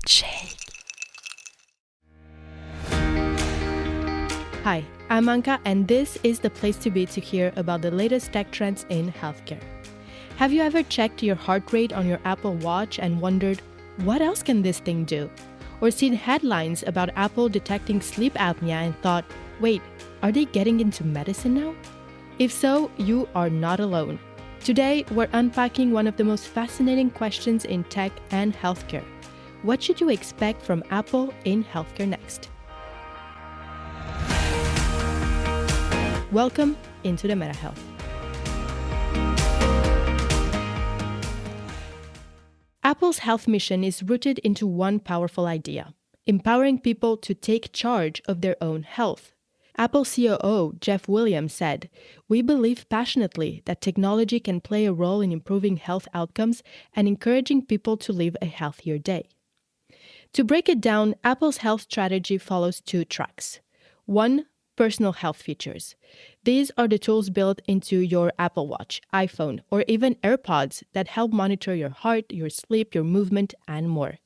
MedShake. Hi, I'm Anca, and this is the place to be to hear about the latest tech trends in healthcare. Have you ever checked your heart rate on your Apple Watch and wondered, what else can this thing do? Or seen headlines about Apple detecting sleep apnea and thought, wait, are they getting into medicine now? If so, you are not alone. Today, we're unpacking one of the most fascinating questions in tech and healthcare. What should you expect from Apple in healthcare next? Welcome into the MetaHealth. Apple's health mission is rooted into one powerful idea: empowering people to take charge of their own health. Apple COO Jeff Williams said, "We believe passionately that technology can play a role in improving health outcomes and encouraging people to live a healthier day." To break it down, Apple's health strategy follows two tracks. One, personal health features. These are the tools built into your Apple Watch, iPhone, or even AirPods that help monitor your heart, your sleep, your movement, and more.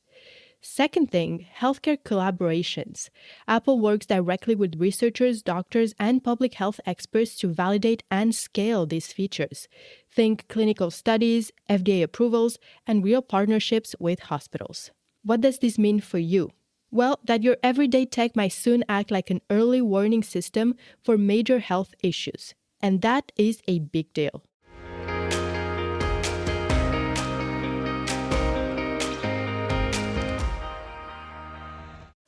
Second thing, healthcare collaborations. Apple works directly with researchers, doctors, and public health experts to validate and scale these features. Think clinical studies, FDA approvals, and real partnerships with hospitals. What does this mean for you? Well, that your everyday tech might soon act like an early warning system for major health issues. And that is a big deal.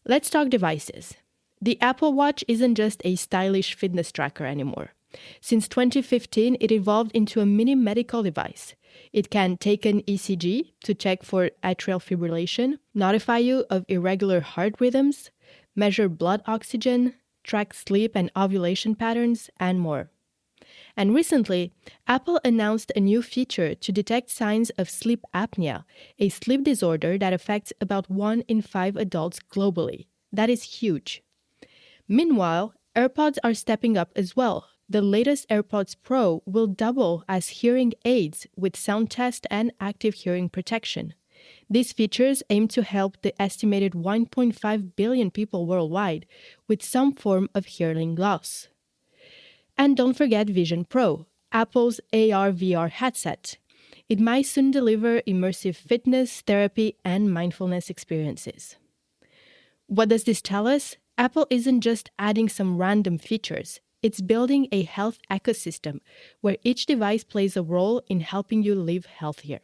Let's talk devices. The Apple Watch isn't just a stylish fitness tracker anymore. Since 2015, it evolved into a mini medical device. It can take an ECG to check for atrial fibrillation, notify you of irregular heart rhythms, measure blood oxygen, track sleep and ovulation patterns, and more. And recently, Apple announced a new feature to detect signs of sleep apnea, a sleep disorder that affects about 1 in 5 adults globally. That is huge. Meanwhile, AirPods are stepping up as well. The latest AirPods Pro will double as hearing aids with sound test and active hearing protection. These features aim to help the estimated 1.5 billion people worldwide with some form of hearing loss. And don't forget Vision Pro, Apple's AR/VR headset. It might soon deliver immersive fitness, therapy, and mindfulness experiences. What does this tell us? Apple isn't just adding some random features. It's building a health ecosystem where each device plays a role in helping you live healthier.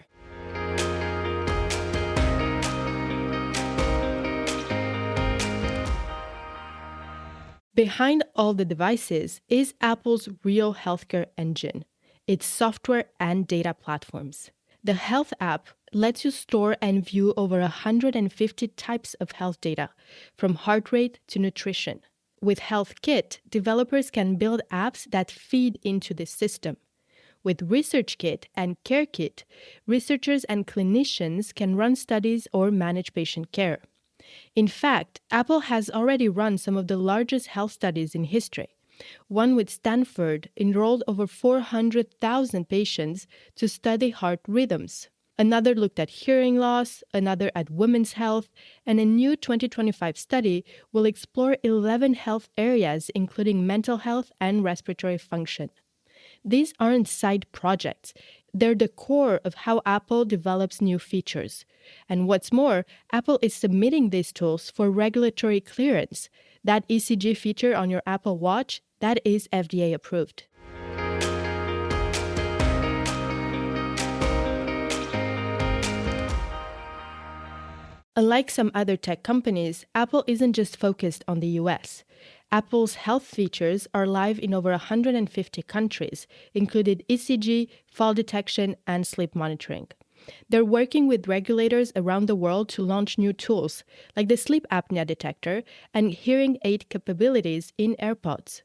Behind all the devices is Apple's real healthcare engine, its software and data platforms. The Health app lets you store and view over 150 types of health data, from heart rate to nutrition. With HealthKit, developers can build apps that feed into this system. With ResearchKit and CareKit, researchers and clinicians can run studies or manage patient care. In fact, Apple has already run some of the largest health studies in history. One with Stanford enrolled over 400,000 patients to study heart rhythms. Another looked at hearing loss, another at women's health, and a new 2025 study will explore 11 health areas, including mental health and respiratory function. These aren't side projects. They're the core of how Apple develops new features. And what's more, Apple is submitting these tools for regulatory clearance. That ECG feature on your Apple Watch, that is FDA approved. Unlike some other tech companies, Apple isn't just focused on the US. Apple's health features are live in over 150 countries, including ECG, fall detection, and sleep monitoring. They're working with regulators around the world to launch new tools, like the sleep apnea detector and hearing aid capabilities in AirPods.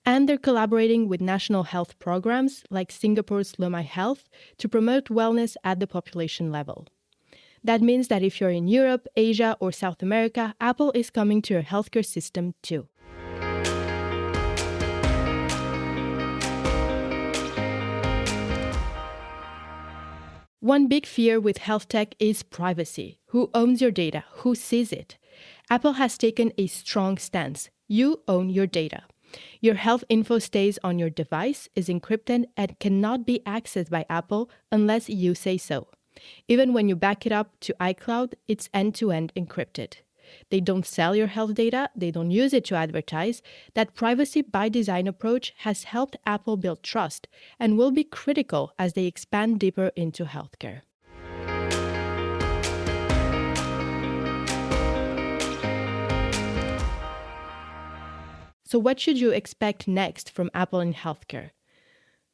And they're collaborating with national health programs like Singapore's Lumai Health to promote wellness at the population level. That means that if you're in Europe, Asia, or South America, Apple is coming to your healthcare system too. One big fear with health tech is privacy. Who owns your data? Who sees it? Apple has taken a strong stance. You own your data. Your health info stays on your device, is encrypted, and cannot be accessed by Apple unless you say so. Even when you back it up to iCloud, it's end-to-end encrypted. They don't sell your health data, they don't use it to advertise. That privacy by design approach has helped Apple build trust and will be critical as they expand deeper into healthcare. So what should you expect next from Apple in healthcare?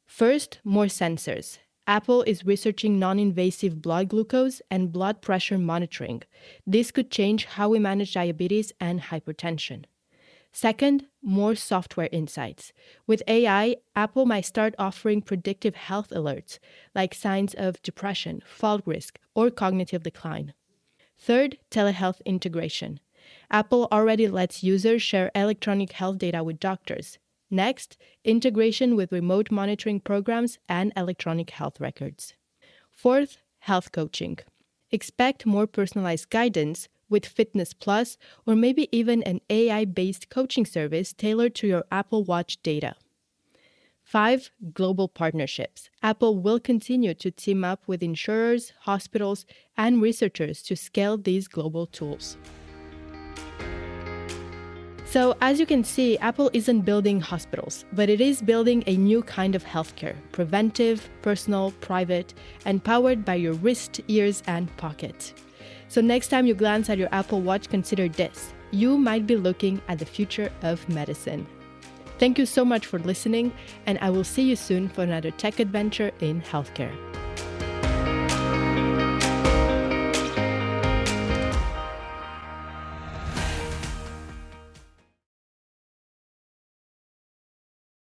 First, more sensors. Apple is researching non-invasive blood glucose and blood pressure monitoring. This could change how we manage diabetes and hypertension. Second, more software insights. With AI, Apple might start offering predictive health alerts, like signs of depression, fall risk, or cognitive decline. Third, telehealth integration. Apple already lets users share electronic health data with doctors. Next, integration with remote monitoring programs and electronic health records. Fourth, health coaching. Expect more personalized guidance with Fitness Plus or maybe even an AI-based coaching service tailored to your Apple Watch data. 5. Global partnerships. Apple will continue to team up with insurers, hospitals, and researchers to scale these global tools. So, as you can see, Apple isn't building hospitals, but it is building a new kind of healthcare, preventive, personal, private, and powered by your wrist, ears, and pocket. So next time you glance at your Apple Watch, consider this. You might be looking at the future of medicine. Thank you so much for listening, and I will see you soon for another tech adventure in healthcare.